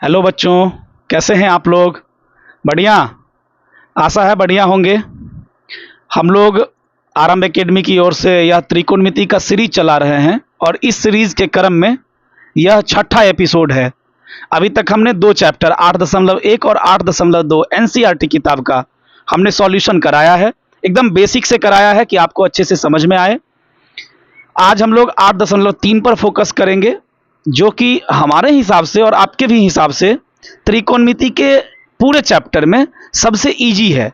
Hello बच्चों, कैसे हैं आप लोग? बढ़िया। आशा है बढ़िया होंगे। हम लोग आरंभ एकेडमी की ओर से यह त्रिकोणमिति का सीरीज चला रहे हैं और इस सीरीज के क्रम में यह छठा एपिसोड है। अभी तक हमने दो चैप्टर 8.1 और 8.2 एनसीईआरटी किताब का हमने सॉल्यूशन कराया है। एकदम बेसिक से कराया है कि आपको अच्छे से समझ में आए। आज हम लोग 8.3 पर फोकस करेंगे, जो कि हमारे हिसाब से और आपके भी हिसाब से त्रिकोणमिति के पूरे चैप्टर में सबसे इजी है।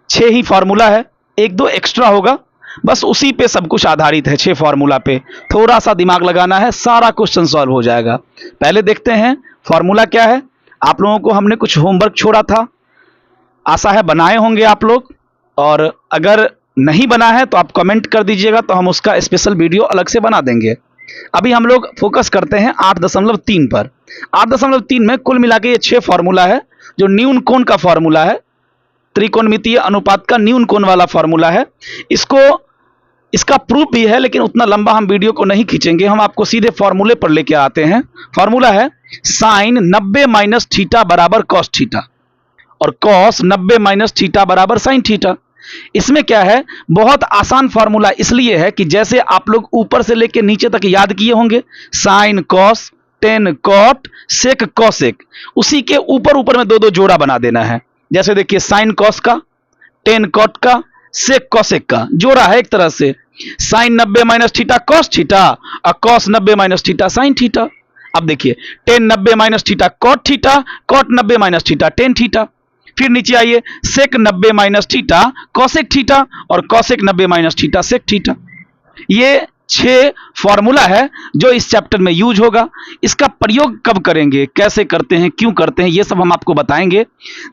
6 ही फॉर्मूला है, एक दो एक्स्ट्रा होगा, बस उसी पे सब कुछ आधारित है। 6 फॉर्मूला पे थोड़ा सा दिमाग लगाना है, सारा क्वेश्चन सॉल्व हो जाएगा। पहले देखते हैं फॉर्मूला क्या है। आप लोगों को हमने कुछ होमवर्क छोड़ा था, आशा है बनाए होंगे आप लोग, और अगर नहीं बना है तो आप कमेंट कर दीजिएगा, तो हम उसका स्पेशल वीडियो अलग से बना देंगे। अभी हम लोग फोकस करते हैं 8.3 पर। 8.3 में कुल मिला के ये 6 फॉर्मूला है, जो न्यून कोण का फॉर्मूला है, त्रिकोणमितीय अनुपात का न्यून कोण वाला फॉर्मूला है। इसका प्रूफ भी है, लेकिन उतना लंबा हम वीडियो को नहीं खींचेंगे, हम आपको सीधे फॉर्मूले पर लेके आते हैं। फॉर्मूला है साइन 90 माइनस थीटा बराबर कॉस थीटा, और कॉस 90 माइनस थीटा बराबर साइन थीटा। इसमें क्या है, बहुत आसान फॉर्मूला इसलिए है कि जैसे आप लोग ऊपर से लेके नीचे तक याद किए होंगे, sine cos, tan cot, sec cosec, उसी के ऊपर ऊपर में दो दो जोड़ा बना देना है। जैसे देखिए, साइन कॉस का, टेन कॉट का, सेक कॉसेक का जोड़ा है एक तरह से। Sine 90 minus theta cos theta और cos 90 minus theta sine theta. अब देखिए, tan 90 minus theta cot theta, cot 90 minus theta tan theta. फिर नीचे आइए, sec 90 minus theta cosec theta और cosec 90 minus theta sec theta. ये 6 फॉर्मूला है जो इस चैप्टर में यूज होगा। इसका प्रयोग कब करेंगे, कैसे करते हैं, क्यों करते हैं, ये सब हम आपको बताएंगे।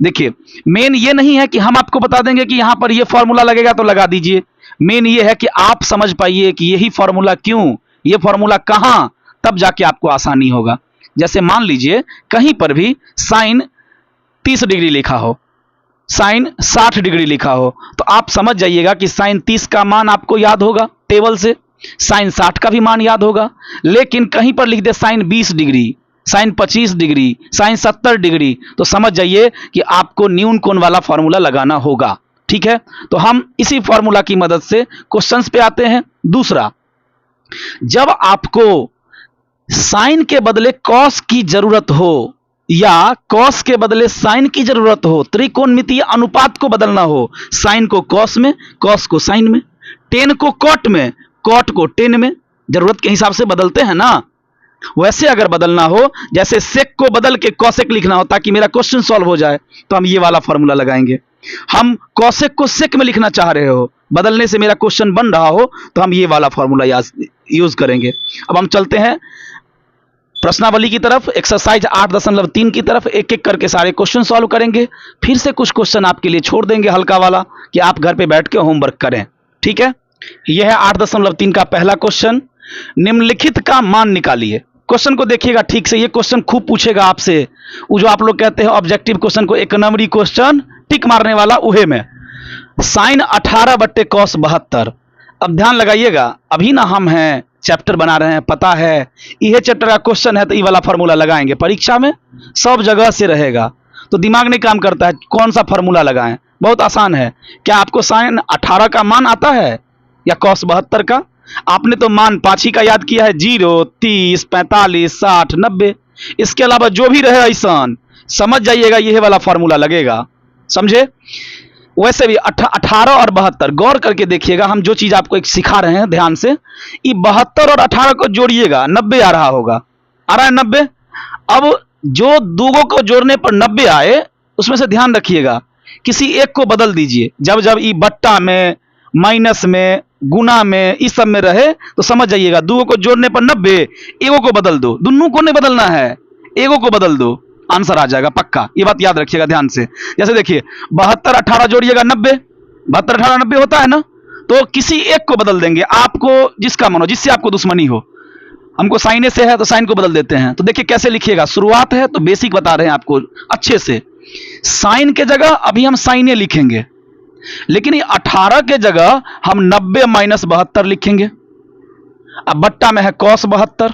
देखिए, मेन ये नहीं है कि हम आपको बता देंगे कि यहां पर ये फॉर्मूला लगेगा तो लगा दीजिए। मेन ये है कि आप समझ पाइए कि यही फॉर्मूला क्यों, ये फॉर्मूला कहां, तब जाके आपको आसानी होगा। जैसे मान लीजिए कहीं पर भी साइन 30 डिग्री लिखा हो, साइन 60 डिग्री लिखा हो, तो आप समझ जाइएगा कि साइन 30 का मान आपको याद होगा टेबल से, साइन 60 का भी मान याद होगा। लेकिन कहीं पर लिख दे sine 20 degree, sine 25 degree, sine 70 degree, तो समझ जाइए कि आपको न्यून कोण वाला फॉर्मूला लगाना होगा। ठीक है, तो हम इसी फॉर्मूला की मदद से क्वेश्चंस पे आते हैं। दूसरा, जब आपको साइन के बदले कॉस की जरूरत हो या कॉस के बदले साइन की जरूरत हो, त्रिकोणमितीय अनुपात को बदलना हो, साइन को कॉस में, कॉस को साइन में, टेन को कॉट में, कॉट को टेन में, जरूरत के हिसाब से बदलते हैं ना। वैसे अगर बदलना हो, जैसे सेक को बदल के कॉसेक लिखना हो ताकि मेरा क्वेश्चन सॉल्व हो जाए, तो हम ये वाला फॉर्मूला लगाएंगे। हम कॉसेक को सेक में लिखना चाह रहे हो, बदलने से मेरा क्वेश्चन बन रहा हो, तो हम ये वाला फॉर्मूला यूज करेंगे। अब हम चलते हैं प्रश्नावली की तरफ, एक्सरसाइज 8.3 की तरफ। एक एक करके सारे क्वेश्चन सॉल्व करेंगे। फिर से कुछ क्वेश्चन आपके लिए छोड़ देंगे हल्का वाला, कि आप घर पे बैठ के होमवर्क करें। ठीक है, यह है 8.3 का पहला क्वेश्चन। निम्नलिखित का मान निकालिए। क्वेश्चन को देखिएगा ठीक से, ये क्वेश्चन खूब पूछेगा आपसे। वो जो आप लोग कहते हैं ऑब्जेक्टिव क्वेश्चन को, एक नंबरी क्वेश्चन टिक मारने वाला, उहे में साइन 18 बट्टे कॉस 72। अब ध्यान लगाइएगा, अभी ना हम हैं चैप्टर बना रहे हैं, पता है यह चैप्टर का क्वेश्चन है, तो ये वाला फॉर्मूला लगाएंगे। परीक्षा में सब जगह से रहेगा, तो दिमाग नहीं काम करता है कौन सा फॉर्मूला लगाएं। बहुत आसान है। क्या आपको साइन 18 का मान आता है या कॉस 72 का? आपने तो मान 5 ही का याद किया है, 0, 30, 45, 60, 90। इसके अलावा जो भी रहे ऐसा समझ जाइएगा यह वाला फॉर्मूला लगेगा। समझे? वैसे भी 18 और 72 गौर करके देखिएगा। हम जो चीज आपको एक सिखा रहे हैं ध्यान से, ये 72 और 18 को जोड़िएगा, 90 आ रहा होगा। आ रहा है 90। अब जो दूगों को जोड़ने पर 90 आए, उसमें से ध्यान रखिएगा किसी एक को बदल दीजिए। जब जब ये बट्टा में, माइनस में, गुना में, इस सब में रहे, तो समझ जाइएगा दूगों को जोड़ने पर 90, एगो को बदल दो। दोनों को नहीं बदलना है, एगो को बदल दो, आंसर आ जाएगा पक्का। ये बात याद रखिएगा ध्यान से। जैसे देखिए, 72 18 जोड़िएगा 90, 72 18 90 होता है ना, तो किसी एक को बदल देंगे, आपको जिसका मन हो, जिससे आपको दुश्मनी हो। हमको साइने से है तो साइन को बदल देते हैं। तो देखिए कैसे लिखिएगा, शुरुआत है तो बेसिक बता रहे हैं आपको अच्छे से। साइन के जगह अभी हम साइने लिखेंगे, लेकिन ये 18 के जगह हम 90 माइनस 72 लिखेंगे। अब बट्टा में है कॉस 72,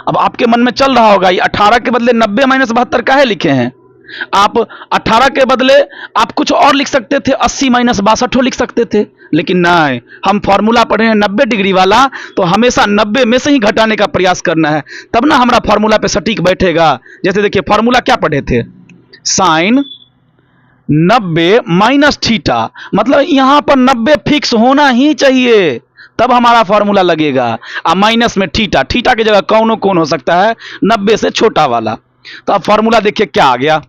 अब आपके मन में चल रहा होगा ये 18 के बदले 90 माइनस 72 काहे लिखे हैं। आप 18 के बदले आप कुछ और लिख सकते थे, 80 माइनस 62 लिख सकते थे, लेकिन नहीं, हम फॉर्मूला पढ़े हैं 90 डिग्री वाला, तो हमेशा 90 में से ही घटाने का प्रयास करना है, तब ना हमारा फॉर्मूला पे सटीक बैठेगा। जैसे देखिए फॉर्मूला क्या पढ़े थे, साइन 90 माइनस थीटा, मतलब यहां पर 90 फिक्स होना ही चाहिए, तब हमारा फॉर्मूला लगेगा। अब माइनस में थीटा, थीटा की जगह कौन हो सकता है, 90 से छोटा वाला। तो अब फॉर्मूला देखिए क्या आ गया,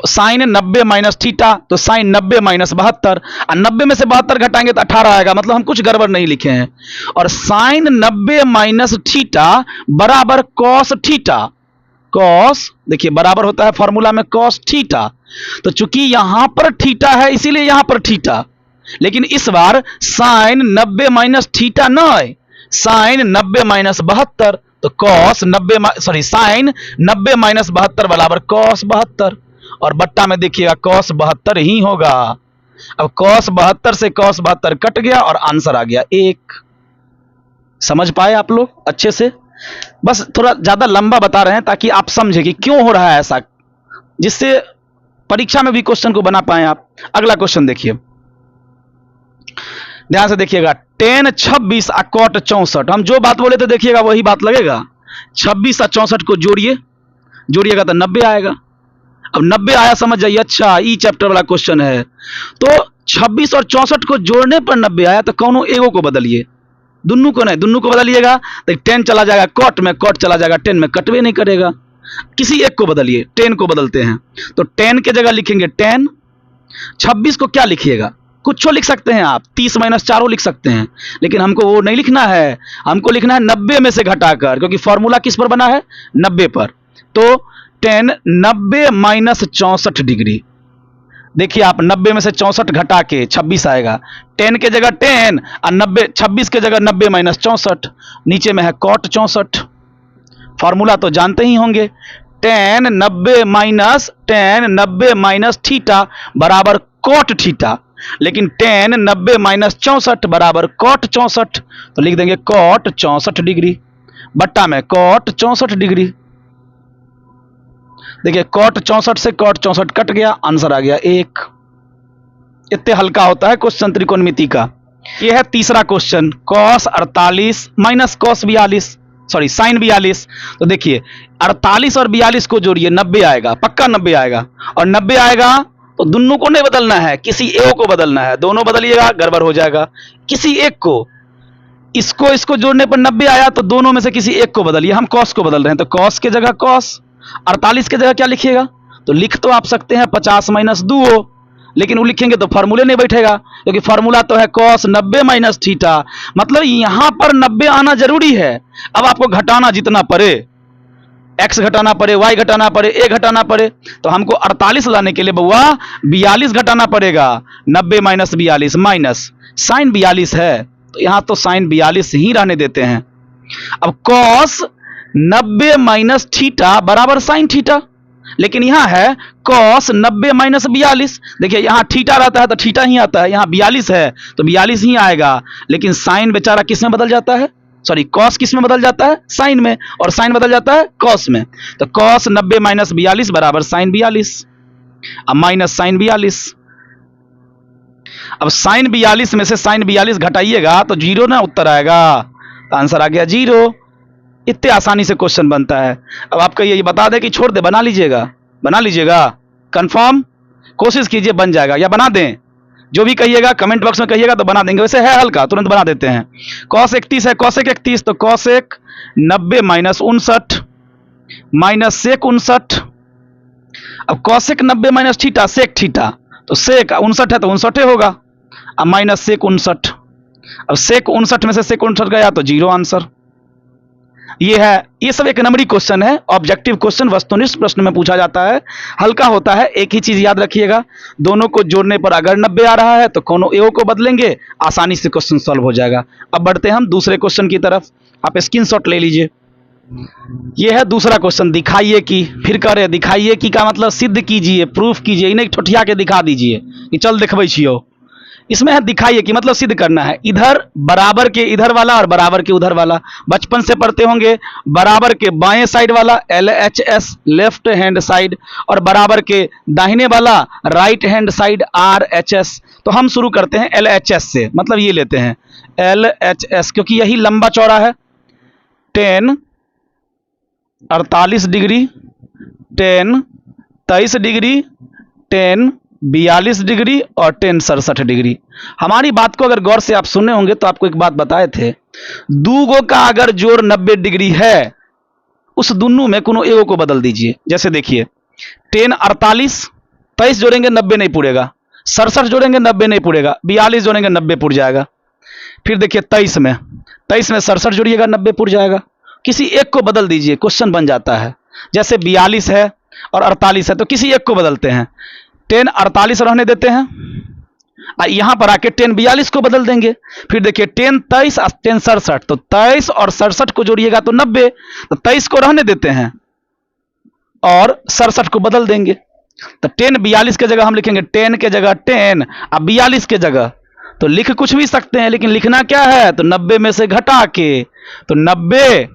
साइन 90 माइनस थीटा, तो साइन 90 माइनस 72, और 90 में से 72 घटाएंगे तो 18 आएगा, मतलब हम कुछ गड़बड़ नहीं लिखे हैं। और साइन 90 माइनस थीटा बराबर कॉस थीटा, कॉस देखिए बराबर होता है फॉर्मूला में कॉस थीटा, तो चूंकि यहां पर थीटा है इसीलिए यहां पर थीटा, लेकिन इस बार साइन 90 माइनस थीटा न है, साइन 90 माइनस 72, तो कॉस 90 साइन 90 माइनस 72 बराबर कॉस 72, और बट्टा में देखिएगा कॉस 72 ही होगा। अब कॉस 72 से कॉस 72 कट गया और आंसर आ गया 1। समझ पाए आप लोग अच्छे से? बस थोड़ा ज्यादा लंबा बता रहे हैं ताकि आप समझे कि क्यों हो रहा है ऐसा, जिससे परीक्षा में भी क्वेश्चन को बना पाए आप। अगला क्वेश्चन देखिए, ध्यान से देखिएगा, tan 26 और cot 64, हम जो बात बोले थे देखिएगा वही बात लगेगा। 26 और 64 को जोड़िएगा तो 90 आएगा। अब 90 आया समझ जाइए, अच्छा ई चैप्टर वाला क्वेश्चन है। तो 26 और 64 को जोड़ने पर 90 आया, तो कौनो एगो को बदलिए, दुन्नू को नहीं, दुन्नू को बदलिएगा तो 10 चला जाएगा कॉट में, कॉट चला जाएगा 10 में, कटवे नहीं करेगा। किसी एक को बदलिए, 10 को बदलते हैं, तो 10 के जगह लिखेंगे 10। 26 को क्या लिखिएगा, कुछ लिख सकते हैं आप, 30 माइनस 4 लिख सकते हैं, लेकिन हमको वो नहीं लिखना है, हमको लिखना है 90 में से घटाकर, क्योंकि फॉर्मूला किस पर बना है, 90 पर। तो 10 90 माइनस 64 डिग्री, देखिए आप 90 में से 64 घटा के 26 आएगा, 10 के जगह 10 और 90 26 के जगह 90 माइनस 64, नीचे में है कॉट 64। फॉर्मूला तो जानते ही होंगे, tan 90 माइनस थीटा बराबर कॉट थीटा, लेकिन tan 90 माइनस 64 बराबर कॉट 64, तो लिख देंगे कॉट 64 डिग्री, बट्टा में कॉट 64 डिग्री। देखिए कॉट 64 से कॉट 64 कट गया, आंसर आ गया 1। इतने हल्का होता है क्वेश्चन त्रिकोणमिति का। यह है तीसरा question, cos 48 minus cos 42, sorry sine 42। तो देखिए 48 और 42 को जोड़िए, 90 आएगा, पक्का 90 आएगा, और 90 आएगा तो दोनों को नहीं बदलना है, किसी एक को बदलना है, दोनों बदलिएगा गड़बड़ हो जाएगा। किसी एक को, इसको जोड़ने पर 90 आया तो दोनों में से किसी एक को बदलिए, हम cos को बदल रहे हैं, तो cos के जगह cos, 48 के जगह क्या लिखिएगा, तो लिख तो आप सकते हैं 50 माइनस 2, लेकिन वो लिखेंगे तो फार्मूले नहीं बैठेगा, क्योंकि फार्मूला तो है cos 90 माइनस थीटा, मतलब यहां पर 90 आना जरूरी है। अब आपको घटाना जितना पड़े, x घटाना पड़े, y घटाना पड़े, a घटाना पड़े, तो हमको 48 लाने के लिए बउआ 42 घटाना पड़ेगा। 90 माइनस 42 माइनस साइन 42 है, तो यहां तो साइन 42 ही रहने देते हैं। अब cos 90 माइनस थीटा बराबर साइन थीटा, लेकिन यहां है cos 90 माइनस 42, देखिए यहां थीटा रहता है तो थीटा ही आता है, यहां 42 है तो 42 ही आएगा, लेकिन साइन बेचारा किस में बदल जाता है, सॉरी cos किस में बदल जाता है, साइन में, और साइन बदल जाता है cos में, तो cos 90 माइनस 42 बराबर साइन 42, अब माइनस साइन 42। अब साइन 42 में से साइन 42 घटाइएगा तो 0 ना उत्तर आएगा, तो आंसर आ गया 0। इतने आसानी से क्वेश्चन बनता है। अब आपका ये बता दें कि छोड़ दे, बना लीजिएगा कंफर्म, कोशिश कीजिए बन जाएगा, या बना दें, जो भी कहिएगा कमेंट बॉक्स में कहिएगा तो बना देंगे, वैसे है हल्का, तुरंत बना देते हैं। cos 31 है, cos 31, तो cos 90 माइनस 59 माइनस सेक 59, अब cos 90 minus theta sec theta, तो सेक 59 है तो 59 होगा, अब माइनस सेक 59, अब सेक 59 में से सेक 59 गया तो 0 आंसर। ये है, ये सब एक नंबरी क्वेश्चन है, ऑब्जेक्टिव क्वेश्चन वस्तुनिष्ठ प्रश्न में पूछा जाता है, हल्का होता है। एक ही चीज याद रखिएगा, दोनों को जोड़ने पर अगर 90 आ रहा है तो कोनो एक को बदलेंगे, आसानी से क्वेश्चन सॉल्व हो जाएगा। अब बढ़ते हैं हम दूसरे क्वेश्चन की तरफ, आप स्क्रीनशॉट ले लीजिए। यह है दूसरा क्वेश्चन, दिखाइए कि, फिर करे दिखाइए कि का मतलब सिद्ध कीजिए, प्रूफ कीजिए, इन्हें ठोठिया के दिखा दीजिए कि चल देखबै छियो। इसमें है दिखाइए कि मतलब सिद्ध करना है, इधर बराबर के इधर वाला और बराबर के उधर वाला। बचपन से पढ़ते होंगे, बराबर के बाएं साइड वाला LHS लेफ्ट हैंड साइड, और बराबर के दाहिने वाला राइट हैंड साइड RHS। तो हम शुरू करते हैं LHS से, मतलब ये लेते हैं LHS क्योंकि यही लंबा चौड़ा है। 10 48 डिग्री, 10 23 डिग्री, 10 42 डिग्री और 10 67 डिग्री। हमारी बात को अगर गौर से आप सुने होंगे तो आपको एक बात बताए थे, दूगो का अगर जोड़ 90 डिग्री है, उस दोनों में कोनो एगो को बदल दीजिए। जैसे देखिए 10 48, 23 जोड़ेंगे 90 नहीं पूरेगा, 67 जोड़ेंगे 90 नहीं पूरेगा, 42 जोड़ेंगे 90 पूर जाएगा। फिर देखिए 23 में 67 जोड़िएगा 90 पूर जाएगा। किसी एक को बदल दीजिए, क्वेश्चन बन जाता है। जैसे 42 है और 48 है तो किसी एक को बदलते हैं, 10 48 रहने देते हैं, यहां पर आके 10 42 को बदल देंगे। फिर देखिए 10 23 और 10 67, तो 23 और 67 को जोड़िएगा तो 90, तो 23 को रहने देते हैं और 67 को बदल देंगे। तो 10 42 के जगह हम लिखेंगे 10 के जगह 10 और 42 के जगह तो लिख कुछ भी सकते हैं, लेकिन लिखना क्या है, तो 90 में से घटा के, तो 90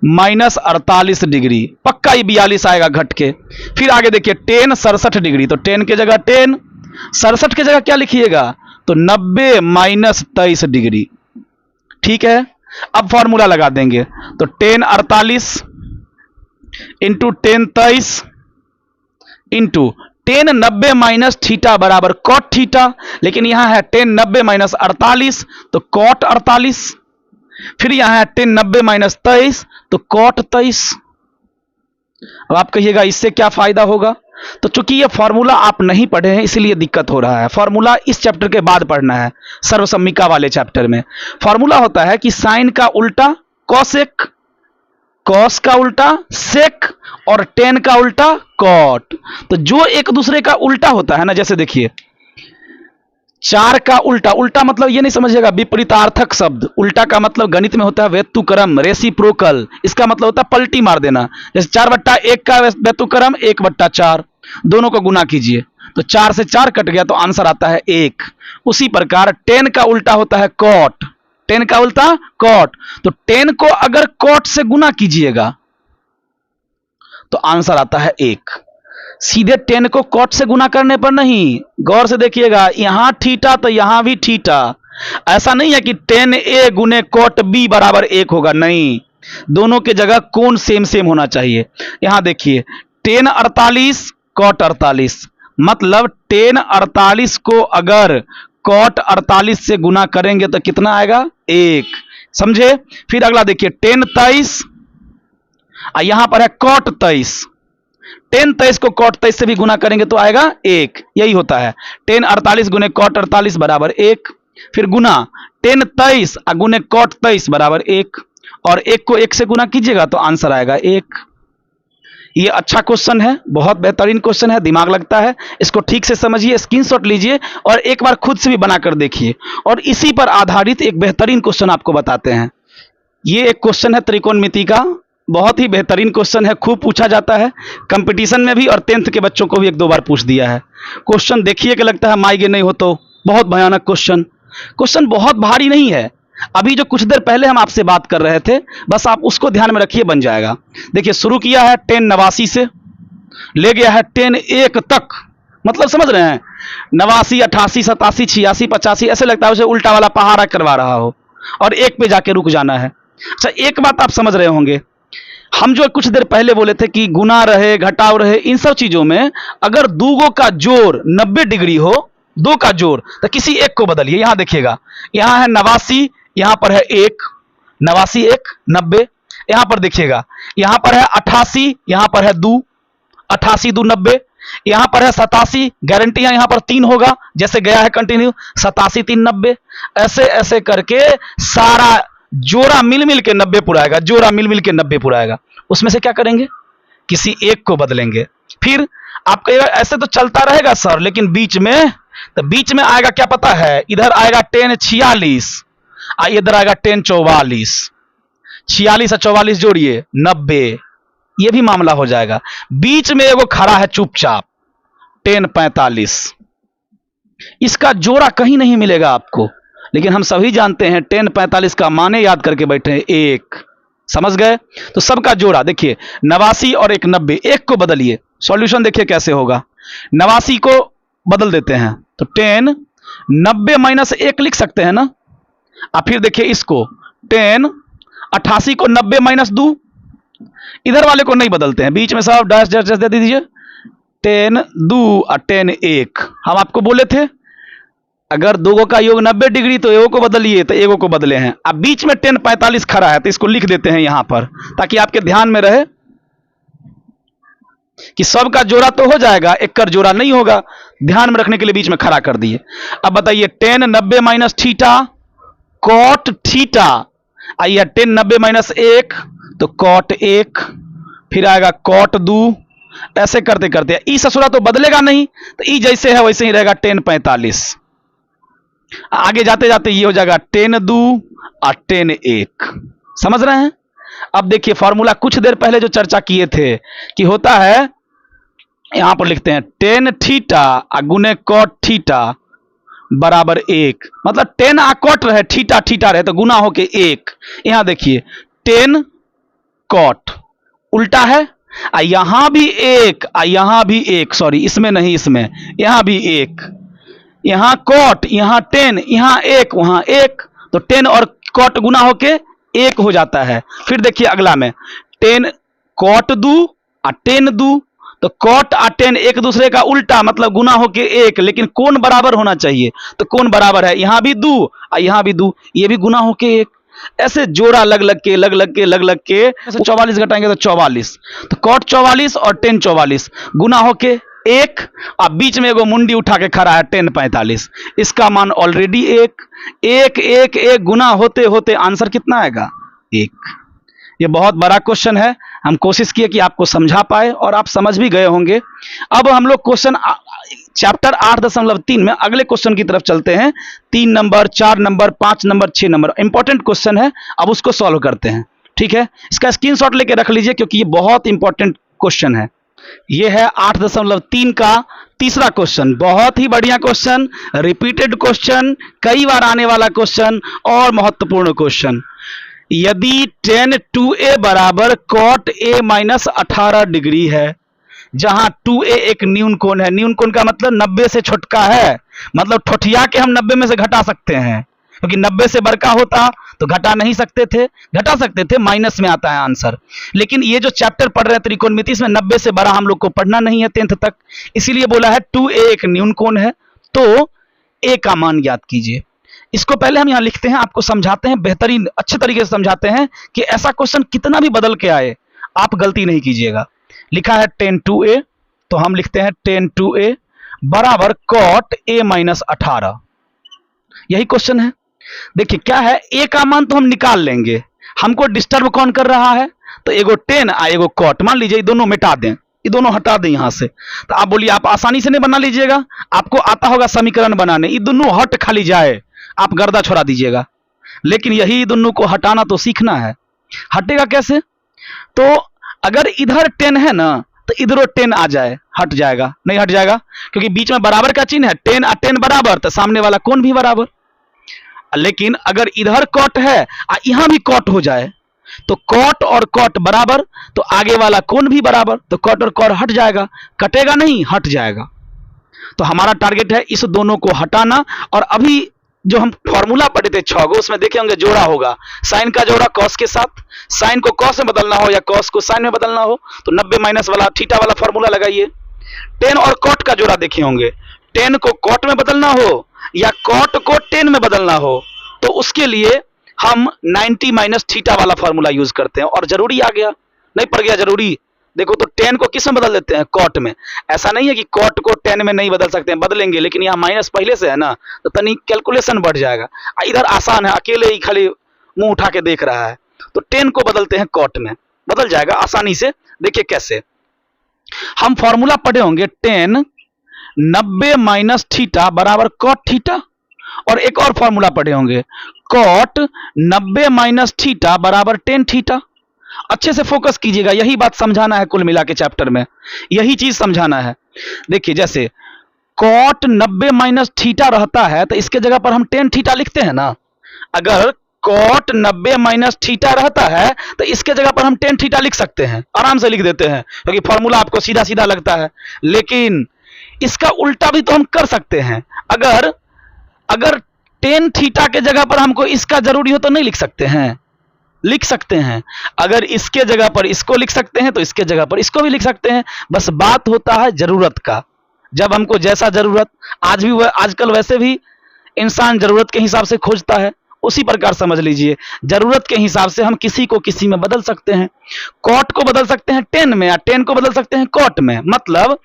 माइनस 48 डिग्री, पक्का ही 42 आएगा घट के। फिर आगे देखिए 10 67 डिग्री, तो 10 के जगह 10, 67 के जगह क्या लिखिएगा, तो 90 माइनस 23 डिग्री। ठीक है, अब फॉर्मूला लगा देंगे, तो 10 48 इंटू 10 23 इंटू 10 90 माइनस थीटा बराबर कॉट थीटा, लेकिन यहां है 10 90 माइनस 48 तो कॉट 48। फिर यहां है 10 90 माइनस 23 तो कॉट 23। अब आप कहिएगा इससे क्या फायदा होगा, तो चूंकि ये फॉर्मूला आप नहीं पढ़े हैं इसलिए दिक्कत हो रहा है। फॉर्मूला इस चैप्टर के बाद पढ़ना है, सर्वसम्मिका वाले चैप्टर में। फॉर्मूला होता है कि साइन का उल्टा कॉसेक, कॉस का उल्टा सेक और टेन का उल्टा कॉट। तो जो एक दूसरे का उल्टा होता है ना, जैसे देखिए 4 का उल्टा, उल्टा मतलब ये नहीं समझिएगा विपरीतार्थक शब्द, उल्टा का मतलब गणित में होता है व्यतुक्रम रेसिप्रोकल, इसका मतलब होता है पलटी मार देना। जैसे 4/1 का व्यतुक्रम 1/4, दोनों को गुना कीजिए तो 4 से 4 कट गया तो आंसर आता है 1। उसी प्रकार 10 का उल्टा होता है कॉट, 10 का उल्टा कॉट, तो 10 को अगर कॉट से गुना कीजिएगा तो आंसर आता है 1। सीधे 10 को कॉट से गुना करने पर नहीं, गौर से देखिएगा, यहां थीटा तो यहां भी थीटा। ऐसा नहीं है कि 10a गुने कॉट b बराबर 1 होगा, नहीं, दोनों के जगह कोण सेम सेम होना चाहिए। यहां देखिए 10 48 कॉट 48, मतलब 10 48 को अगर कॉट 48 से गुना करेंगे तो कितना आएगा, 1। समझे। फिर अगला देखिए 10 23, यहां पर है कॉट 23, 10 23 को कॉट 23 से भी गुना करेंगे तो आएगा 1, यही होता है। 10 48 गुने कॉट 48 बराबर 1, फिर गुना 10 23 गुने कॉट 23 बराबर 1, और 1 को 1 से गुना कीजिएगा तो आंसर आएगा 1। ये अच्छा क्वेश्चन है, बहुत बेहतरीन क्वेश्चन है, दिमाग लगता है। इसको ठीक से समझिए, स्क्रीनशॉट लीजिए और एक बार खुद से भी बनाकर देखिए, और इसी पर आधारित एक बेहतरीन क्वेश्चन आपको बताते हैं। ये एक क्वेश्चन है त्रिकोणमिति का, बहुत ही बेहतरीन क्वेश्चन है, खूब पूछा जाता है कंपटीशन में भी, और 10th के बच्चों को भी 1-2 बार पूछ दिया है। क्वेश्चन देखिए कि लगता है माइगे नहीं हो, तो बहुत भयानक क्वेश्चन। क्वेश्चन बहुत भारी नहीं है, अभी जो कुछ देर पहले हम आपसे बात कर रहे थे, बस आप उसको ध्यान में रखिए, बन जाएगा। देखिए शुरू किया है 10 89 से, ले गया है 10 1 तक, मतलब समझ रहे हैं 89 88 87 86 85, ऐसे लगता है उसे उल्टा वाला पहाड़ा करवा रहा हो, और 1 पे जाके रुक जाना है। अच्छा, एक बात आप समझ रहे होंगे, हम जो कुछ देर पहले बोले थे कि गुना रहे घटाव रहे, इन सब चीजों में अगर दूगों का जोड़ 90 डिग्री हो, दो का जोड़, तो किसी एक को बदलिए। यहां देखिएगा, यहां है 89, यहां पर है 1, 89 1 90। यहां पर देखिएगा, यहां पर है 88, यहां पर है 2, 88 2 90। यहां पर है 87, गारंटी है यहां पर 3 होगा, जैसे गया है कंटिन्यू, 87 3 90। ऐसे ऐसे करके सारा जोड़ा मिल मिल के 90 पुराएगा, जोड़ा मिल मिल के 90 पुराएगा। उसमें से क्या करेंगे, किसी एक को बदलेंगे। फिर आप कहेगा ऐसे तो चलता रहेगा सर, लेकिन बीच में, तो बीच में आएगा क्या पता है, इधर आएगा 10 46, इधर आएगा 10 44, 46 और 44 जोड़िए 90, ये भी मामला हो जाएगा। बीच में एगो खड़ा है चुपचाप 10 45, इसका जोड़ा कहीं नहीं मिलेगा आपको। लेकिन हम सभी जानते हैं tan 45 का माने याद करके बैठे हैं 1। समझ गए? तो सबका जोड़ा देखिए 89 और एक 90, एक को बदलिए, सॉल्यूशन देखिए कैसे होगा। 89 को बदल देते हैं तो tan 90 - 1 लिख सकते हैं ना। अब फिर देखिए इसको tan 88 को 90 - 2, इधर वाले को नहीं बदलते हैं, बीच में सब डैश डैश डैश दे दीजिए। tan 2 और tan 1, हम आपको बोले थे अगर दोगों का योग 90 डिग्री तो एगो को बदलिए, तो एगो को बदले हैं। अब बीच में tan 45 खड़ा है तो इसको लिख देते हैं यहां पर, ताकि आपके ध्यान में रहे कि सबका जोड़ा तो हो जाएगा, एक कर जोड़ा नहीं होगा। ध्यान में रखने के लिए बीच में खड़ा कर दिए। अब बताइए tan 90 - थीटा cot थीटा, आइए tan 90 - 1 तो cot 1, फिर आएगा cot 2, ऐसे करते करते ई ससुरा तो बदलेगा नहीं, तो ई जैसे है वैसे ही रहेगा tan 45। आगे जाते जाते ये हो जाएगा tan 2 और tan 1। समझ रहे हैं? अब देखिए फॉर्मूला कुछ देर पहले जो चर्चा किए थे कि होता है, यहां पर लिखते हैं tan थीटा गुने cot थीटा बराबर 1, मतलब tan आ cot रहे, थीटा थीटा रहे तो गुना होके 1। यहां देखिए tan cot उल्टा है, यहां भी 1 यहां भी 1, सॉरी इसमें नहीं, इसमें यहां भी 1, यहां cot यहां tan, यहां 1 वहां 1, तो tan और cot गुना होके 1 हो जाता है। फिर देखिए अगला में tan cot 2 और tan 2, तो cot और tan एक दूसरे का उल्टा, मतलब गुना होके 1, लेकिन कोण बराबर होना चाहिए, तो कोण बराबर है, यहां भी 2 और यहां भी 2, ये भी गुना होके 1। ऐसे जोड़ा लग लग के 44 घटाएंगे तो 44, तो cot 44 और tan 44 गुना होके 1, अब बीच में एगो मुंडी उठा के खड़ा है tan 45, इसका मान ऑलरेडी 1 1 1 1 गुना होते होते आंसर कितना आएगा? 1। ये बहुत बड़ा क्वेश्चन है, हम कोशिश किए कि आपको समझा पाए और आप समझ भी गए होंगे। अब हम लोग क्वेश्चन चैप्टर 8.3 में अगले क्वेश्चन की तरफ चलते हैं। 3 number, 4 number, 5 number, 6 number, important question है, अब उसको सॉल्व करते हैं। ठीक है, इसका स्क्रीनशॉट लेके रख लीजिए क्योंकि ये बहुत इंपॉर्टेंट क्वेश्चन है। ये है 8.3 का तीसरा क्वेश्चन, बहुत ही बढ़िया क्वेश्चन, रिपीटेड क्वेश्चन, कई बार आने वाला क्वेश्चन और महत्वपूर्ण क्वेश्चन। यदि tan 2a बराबर cot a - 18 डिग्री है, जहां 2a एक न्यून कोण है, न्यून कोण का मतलब 90 से छोटका है, मतलब ठोठिया के हम 90 में से घटा सकते हैं, क्योंकि 90 से बड़का होता तो घटा नहीं सकते थे, घटा सकते थे, माइनस में आता है आंसर। लेकिन ये जो चैप्टर पढ़ रहे हैं त्रिकोणमिति, इसमें 90 से बड़ा हम लोग को पढ़ना नहीं है 10th तक, इसीलिए बोला है 2a एक न्यून कोण है, तो a का मान ज्ञात कीजिए। इसको पहले हम यहां लिखते हैं, आपको समझाते हैं, बेहतरीन अच्छे तरीके से समझाते हैं कि ऐसा क्वेश्चन कितना भी बदल के आए आप गलती नहीं कीजिएगा। लिखा है tan 2a, तो हम लिखते हैं tan 2a बराबर cot a - 18, यही क्वेश्चन है। देखिए क्या है, a का मान तो हम निकाल लेंगे, हमको डिस्टर्ब कौन कर रहा है, तो एगो tan आ एगो cot, मान लीजिए दोनों मिटा दें, ये दोनों हटा दें यहां से, तो आप बोलिए आप आसानी से नहीं बना लीजिएगा, आपको आता होगा समीकरण बनाने, ये दोनों हट खाली जाए, आप गर्दा छोड़ा दीजिएगा। लेकिन यही दोनों को हटाना तो सीखना है, हटेगा कैसे? तो अगर इधर 10 है ना, तो इधरों 10 आ जाए, हट जाएगा, नहीं हट जाएगा, क्योंकि बीच में बराबर का चिन्ह है, 10 और 10 बराबर, तो सामने वाला कोण भी बराबर। लेकिन अगर इधर cot है और यहां भी cot हो जाए, तो cot और cot बराबर, तो आगे वाला कोण भी बराबर, तो cot और cot हट जाएगा, कटेगा नहीं, हट जाएगा। तो हमारा टारगेट है इस दोनों को हटाना। और अभी जो हम फॉर्मूला पढ़े थे 6 को, उसमें देखे होंगे जोड़ा होगा, साइन का जोड़ा cos के साथ, साइन को cos में बदलना हो या cos को साइन में बदलना हो तो 90 माइनस वाला थीटा वाला फॉर्मूला लगाइए। tan और cot का जोड़ा देखे होंगे, tan को cot में बदलना हो या cot को tan में बदलना हो, तो उसके लिए हम 90 माइनस थीटा वाला फॉर्मूला यूज करते हैं। और जरूरी आ गया, नहीं पड़ गया जरूरी, देखो तो tan को किस में बदल देते हैं, cot में। ऐसा नहीं है कि cot को tan में नहीं बदल सकते हैं, बदलेंगे, लेकिन यहाँ माइनस पहले से है ना, तो तनी कैलकुलेशन बढ़ जाएगा। इधर आसान है, अकेले ही खाली मुंह उठा के देख रहा है, तो tan को बदलते हैं cot में, बदल जाएगा आसानी से। देखिए कैसे, हम फॉर्मूला पढ़े होंगे tan 90 माइनस थीटा बराबर cot थीटा, और एक और फॉर्मूला पढ़े होंगे cot 90 माइनस थीटा बराबर tan थीटा। अच्छे से फोकस कीजिएगा, यही बात समझाना है, कुल मिला के चैप्टर में यही चीज समझाना है। देखिए जैसे कॉट 90 माइनस थीटा रहता है तो इसके जगह पर हम टेन थीटा लिखते हैं ना। अगर कॉट 90 माइनस थीटा रहता है तो इसके जगह पर हम टेन थीटा लिख सकते हैं, आराम से लिख देते हैं, क्योंकि फॉर्मूला आपको सीधा सीधा लगता है। लेकिन इसका उल्टा भी तो हम कर सकते हैं। अगर अगर टेन थीटा के जगह पर हमको इसका जरूरी हो तो नहीं लिख सकते हैं, लिख सकते हैं। अगर इसके जगह पर इसको लिख सकते हैं तो इसके जगह पर इसको भी लिख सकते हैं। बस बात होता है जरूरत का। जब हमको जैसा जरूरत, आज भी आजकल वैसे भी इंसान जरूरत के हिसाब से खोजता है, उसी प्रकार समझ लीजिए। जरूरत के हिसाब से हम किसी को किसी में बदल सकते हैं। कॉट को बदल सकते हैं टेन में, या टेन को बदल सकते हैं कॉट में। मतलब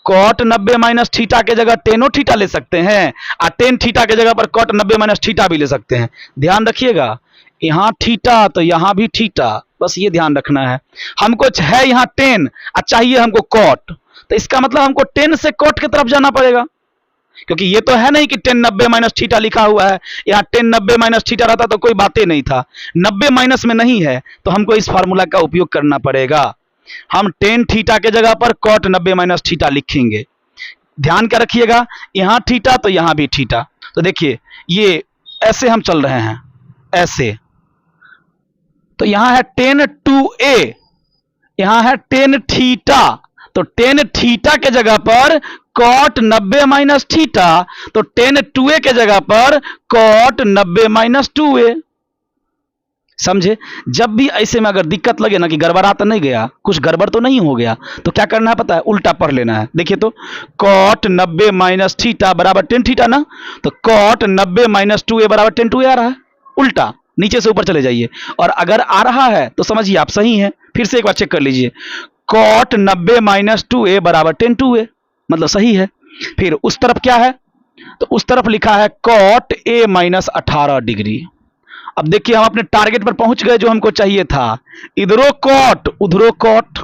कॉट 90 माइनस थीटा के जगह टेनो थीटा ले सकते हैं, और टेन थीटा के जगह पर कॉट 90 माइनस थीटा भी ले सकते हैं। ध्यान रखिएगा, यहां थीटा तो यहां भी थीटा, बस ये ध्यान रखना है। हमको है यहां टेन और चाहिए हमको कॉट, तो इसका मतलब हमको टेन से कॉट की तरफ जाना पड़ेगा, क्योंकि ये तो है नहीं कि टेन 90 माइनस थीटा लिखा हुआ है। यहाँ टेन 90 माइनस थीटा रहता तो कोई बातें नहीं था। 90 माइनस में नहीं है तो हमको इस फार्मूला का उपयोग करना पड़ेगा। हम टेन थीटा के जगह पर कॉट 90 माइनस थीटा लिखेंगे। ध्यान क्या रखिएगा, यहां थीटा तो यहां भी थीटा। तो देखिए ये ऐसे हम चल रहे हैं, ऐसे, तो यहां है टेन 2a, यहां है टेन थीटा, तो टेन थीटा के जगह पर कॉट 90 माइनस थीटा, तो टेन 2a के जगह पर कॉट 90 माइनस 2a। समझे? जब भी ऐसे में अगर दिक्कत लगे ना कि गड़बड़ा तो नहीं गया, कुछ गड़बड़ तो नहीं हो गया, तो क्या करना है पता है, उल्टा पढ़ लेना है। देखिए तो कॉट 90 माइनस थीटा बराबर टेन थीटा ना, तो कॉट 90 माइनस 2a बराबर टेन 2a आ रहा है। उल्टा नीचे से ऊपर चले जाइए, और अगर आ रहा है तो समझिए आप सही हैं। फिर से एक बार चेक कर लीजिए, कॉट 90 माइनस 2a बराबर टेन 2a, मतलब सही है। फिर उस तरफ क्या है, तो उस तरफ लिखा है कॉट a माइनस 18 डिग्री। अब देखिए हम अपने टारगेट पर पहुंच गए जो हमको चाहिए था। इधरो कॉट उधरो कॉट,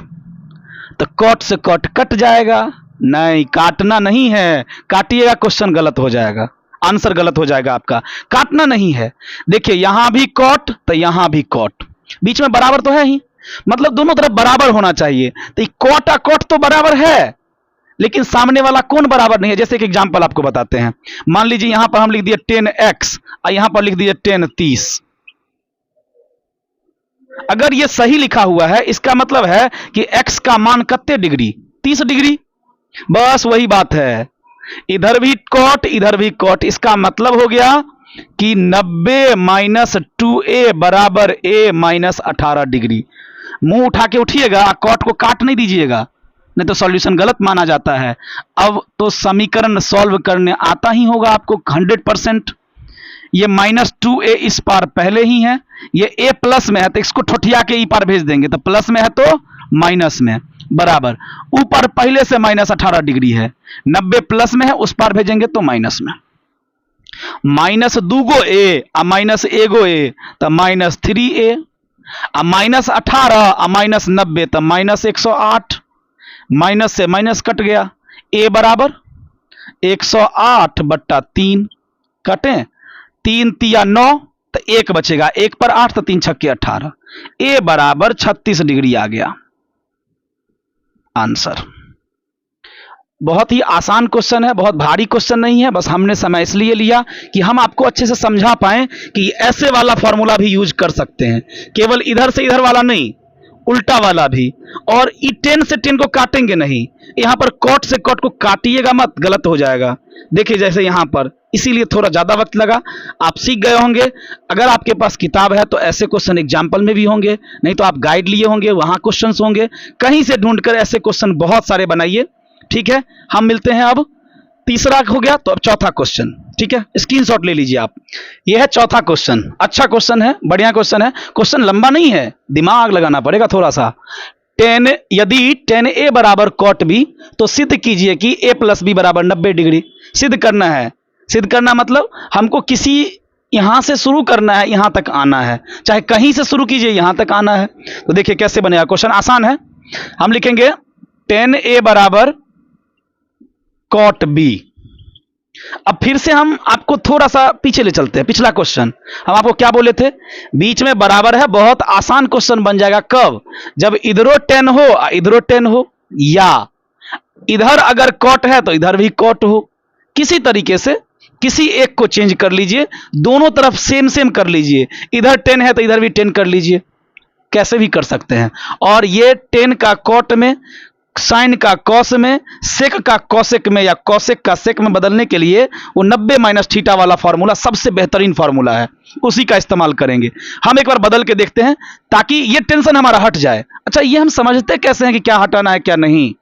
तो कॉट से कॉट कट जाएगा। नहीं, काटना नहीं है, काटिएगा क्वेश्चन गलत हो जाएगा, आंसर गलत हो जाएगा आपका। काटना नहीं है। देखिए यहां भी कॉट तो यहां भी कॉट, बीच में बराबर तो है ही, मतलब दोनों तरफ बराबर होना चाहिए। तो कॉट आ कॉट तो बराबर है, लेकिन सामने वाला कौन बराबर नहीं है। जैसे एक एग्जांपल आपको बताते हैं। मान लीजिए यहां पर हम लिख दिए 10x और यहां पर लिख दिए 10 30। अगर ये सही लिखा हुआ है, इसका मतलब है कि x का मान कितने डिग्री, 30 डिग्री। बस वही बात है, इधर भी कॉट इधर भी कॉट। इसका मतलब हो गया कि 90 माइनस 2a बराबर a माइनस 18 डिग्री। मुंह उठा के उठिएगा, कॉट को काट नहीं दीजिएगा, नहीं तो सॉल्यूशन गलत माना जाता है। अब तो समीकरण सॉल्व करने आता ही होगा आपको 100%। ये माइनस 2a इस पार पहले ही है, ये a प्लस में है तो इसको ठोठिया के ई पार भेज देंगे, तो प्लस में है तो माइनस में, बराबर ऊपर पहले से माइनस 18 डिग्री है, 90 प्लस में है उस पार भेजेंगे तो माइनस में। माइनस 2 a और माइनस 1 a तो माइनस 3a, और माइनस 18 और माइनस 90 तो माइनस 108। माइनस से माइनस कट गया, a बराबर 108 बट्टा 3, कटें 3 तिया 9 तो 1 बचेगा, 1 पर 8 तो 3 छक्के 18, a बराबर 36 डिग्री आ गया आंसर। बहुत ही आसान क्वेश्चन है, बहुत भारी क्वेश्चन नहीं है। बस हमने समय इसलिए लिया कि हम आपको अच्छे से समझा पाएं कि ऐसे वाला फॉर्मूला भी यूज कर सकते हैं, केवल इधर से इधर वाला नहीं, उल्टा वाला भी। और 10 से 10 को काटेंगे नहीं, यहां पर कॉट से कॉट को काटिएगा मत, गलत हो जाएगा। देखिए जैसे यहां पर, इसीलिए थोड़ा ज्यादा वक्त लगा। आप सीख गए होंगे। अगर आपके पास किताब है तो ऐसे क्वेश्चन एग्जाम्पल में भी होंगे, नहीं तो आप गाइड लिए होंगे, वहां क्वेश्चंस होंगे, कहीं से ढूंढकर ऐसे क्वेश्चन बहुत सारे बनाइए। ठीक है, हम मिलते हैं। अब तीसरा हो गया, तो अब चौथा क्वेश्चन। ठीक है, स्क्रीनशॉट ले लीजिए आप। यह है चौथा क्वेश्चन। अच्छा क्वेश्चन है, बढ़िया क्वेश्चन है। क्वेश्चन लंबा नहीं है, दिमाग लगाना पड़ेगा थोड़ा सा। 10 यदि 10a बराबर कॉट b, तो सिद्ध कीजिए कि a प्लस बी बराबर 90 डिग्री। सिद्ध करना है। सिद्ध करना मतलब हमको किसी यहां से शुरू करना है, यहां तक आना है, चाहे कहीं से शुरू कीजिए, यहां तक आना है। तो देखिए कैसे बनेगा क्वेश्चन, आसान है। हम लिखेंगे 10a बराबर कॉट b। अब फिर से हम आपको थोड़ा सा पीछे ले चलते हैं। पिछला क्वेश्चन हम आपको क्या बोले थे, बीच में बराबर है, बहुत आसान क्वेश्चन बन जाएगा। कब? जब इधरो 10 हो इधरो 10 हो, या इधर अगर कॉट है तो इधर भी कॉट हो। किसी तरीके से किसी एक को चेंज कर लीजिए, दोनों तरफ सेम सेम कर लीजिए। इधर 10 है तो इधर भी 10 कर लीजिए, कैसे भी कर सकते हैं। और ये 10 का कॉट में, साइन का कॉस में, सेक का कॉसेक में या कॉसेक का सेक में बदलने के लिए वो 90 माइनस थीटा वाला फॉर्मूला सबसे बेहतरीन फॉर्मूला है, उसी का इस्तेमाल करेंगे। हम एक बार बदल के देखते हैं ताकि ये टेंशन हमारा हट जाए। अच्छा, ये हम समझते कैसे हैं कि क्या हटाना है क्या नहीं?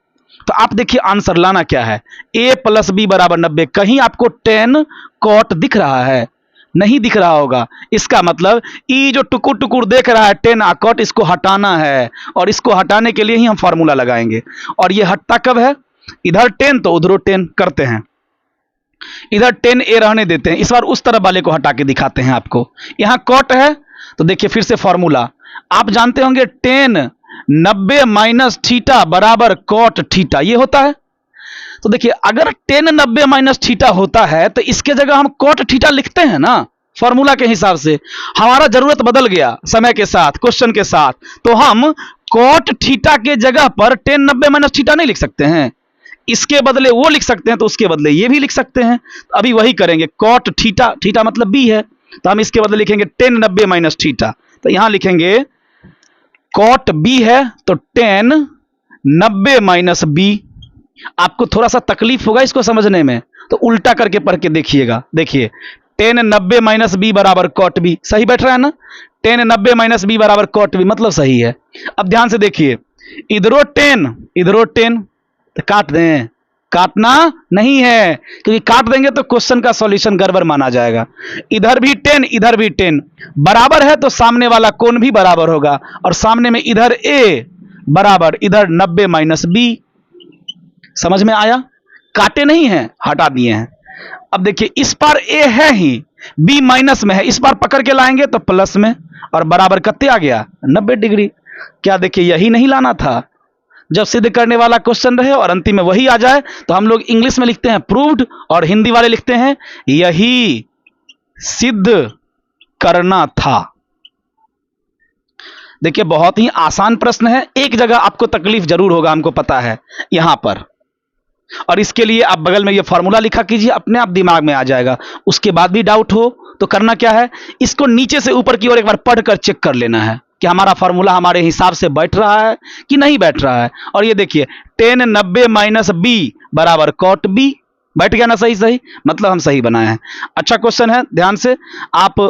तो आप देखिए आंसर लाना क्या है, a प्लस बी बराबर 90। कहीं आपको 10 कॉट दिख रहा है? नहीं दिख रहा होगा। इसका मतलब ई जो टुकुर टुकुर देख रहा है 10 कॉट, इसको हटाना है, और इसको हटाने के लिए ही हम फॉर्मूला लगाएंगे। और ये हटता कब है? इधर 10 तो उधर 10 करते हैं, इधर 10 ए रहने देते हैं। इस बार उस तरफ वाले को हटा के दिखाते हैं आपको। यहां कॉट है तो देखिए फिर से फॉर्मूला आप जानते होंगे, 10 90 माइनस थीटा बराबर कॉट थीटा, ये होता है। तो देखिए अगर 10 90 माइनस थीटा होता है तो इसके जगह हम कॉट थीटा लिखते हैं ना फॉर्मूला के हिसाब से। हमारा जरूरत बदल गया समय के साथ, क्वेश्चन के साथ, तो हम कॉट थीटा के जगह पर 10 90 माइनस थीटा नहीं लिख सकते हैं, इसके बदले वो लिख सकते हैं, तो उसके बदले ये भी लिख सकते हैं। अभी वही करेंगे, कॉट थीटा, थीटा मतलब बी है, तो हम इसके बदले लिखेंगे 10 90 माइनस थीटा। तो यहां लिखेंगे कॉट बी है तो 10 90 माइनस बी। आपको थोड़ा सा तकलीफ होगा इसको समझने में, तो उल्टा करके पढ़ के देखिएगा। देखिए 10 90 माइनस बी बराबर कॉट बी, सही बैठ रहा है ना? 10 90 माइनस बी बराबर कॉट बी, मतलब सही है। अब ध्यान से देखिए, इधरो 10 इधरो 10, तो काट दें? काटना नहीं है, क्योंकि काट देंगे तो क्वेश्चन का सॉल्यूशन गड़बड़ माना जाएगा। इधर भी 10 इधर भी 10 बराबर है तो सामने वाला कोण भी बराबर होगा, और सामने में इधर ए बराबर इधर 90 माइनस बी। समझ में आया? काटे नहीं हैं, हटा दिए हैं। अब देखिए इस पार ए है ही, बी माइनस में है, इस बार पकड़ के लाएंगे तो प्लस में, और बराबर कितने आ गया? 90 डिग्री। क्या देखिए यही नहीं लाना था? जब सिद्ध करने वाला क्वेश्चन रहे और अंतिम में वही आ जाए तो हम लोग इंग्लिश में लिखते हैं प्रूव्ड, और हिंदी वाले लिखते हैं यही सिद्ध करना था। देखिए बहुत ही आसान प्रश्न है, एक जगह आपको तकलीफ जरूर होगा, हमको पता है यहां पर, और इसके लिए आप बगल में ये फॉर्मूला लिखा कीजिए, अपने आप दिमाग में आ जाएगा। उसके बाद भी डाउट हो तो करना क्या है, इसको नीचे से ऊपर की ओर एक बार पढ़कर चेक कर लेना है कि हमारा फॉर्मूला हमारे हिसाब से बैठ रहा है कि नहीं बैठ रहा है। और ये देखिए 10 90 माइनस बी बराबर कॉट बी, बैठ गया ना? सही सही, मतलब हम सही बनाए हैं। अच्छा क्वेश्चन है, ध्यान से आप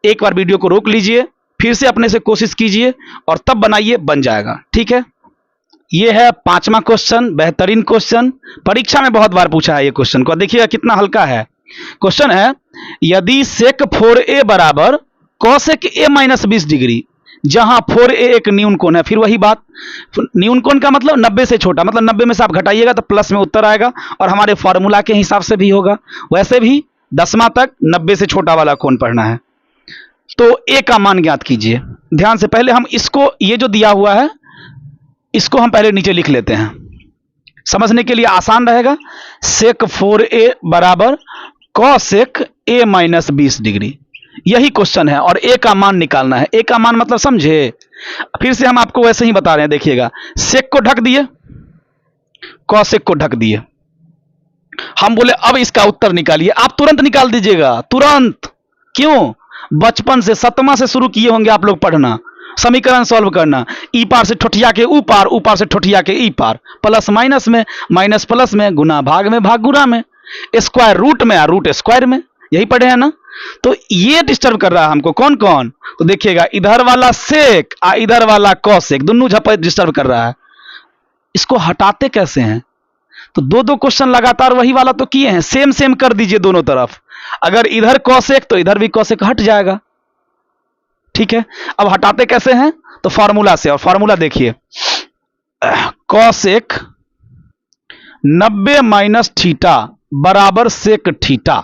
एक बार वीडियो को रोक लीजिए, फिर से अपने से कोशिश कीजिए और तब बनाइए, बन जाएगा। ठीक है, ये है 5वां क्वेश्चन, बेहतरीन क्वेश्चन, परीक्षा में बहुत बार पूछा है ये क्वेश्चन को। देखिएगा कितना हल्का है। क्वेश्चन है, यदि सेक 4a बराबर कॉसेक a माइनस 20 डिग्री, जहां 4a एक न्यून कोण है, फिर वही बात, न्यून कोण का मतलब 90 से छोटा, मतलब 90 में से आप घटाइएगा तो प्लस में उत्तर आएगा, और हमारे फॉर्मूला के हिसाब से भी होगा। वैसे भी 10वां तक 90 से छोटा वाला कोण पढ़ना है। तो a का मान ज्ञात कीजिए। ध्यान से पहले हम इसको, ये जो दिया हुआ है इसको हम पहले नीचे लिख लेते हैं, समझने के लिए आसान रहेगा। सेक 4a बराबर कॉसेक a माइनस 20 डिग्री, यही क्वेश्चन है, और a का मान निकालना है। a का मान मतलब समझे? फिर से हम आपको वैसे ही बता रहे हैं, देखिएगा सेक को ढक दिए, कॉसेक को ढक दिए, हम बोले अब इसका उत्तर निकालिए, आप तुरंत निकाल दीजिएगा, तुरंत। क्यों? बचपन से 7वां से शुरू किए होंगे आप लोग पढ़ना, समीकरण सॉल्व करना, ई पार से ठोठिया के ऊ पार, ऊ पार से ठोठिया के ई पार, प्लस माइनस में, माइनस प्लस में, गुना भाग में, भाग गुणा में, स्क्वायर रूट में, रूट स्क्वायर में, यही पढ़े हैं ना? तो ये डिस्टर्ब कर रहा है हमको, कौन कौन? तो देखिएगा इधर वाला सेक और इधर वाला कॉसेक, दोनों झपट डिस्टर्ब कर रहा है। इसको हटाते कैसे हैं? तो दो क्वेश्चन लगातार वही वाला तो किए हैं, सेम सेम कर दीजिए दोनों तरफ। अगर इधर कॉसेक तो इधर भी कॉसेक हट जाएगा। ठीक है, अब हटाते कैसे हैं? तो फॉर्मूला से, और फॉर्मूला देखिए, कॉसेक 90 माइनस थीटा बराबर सेक थीटा।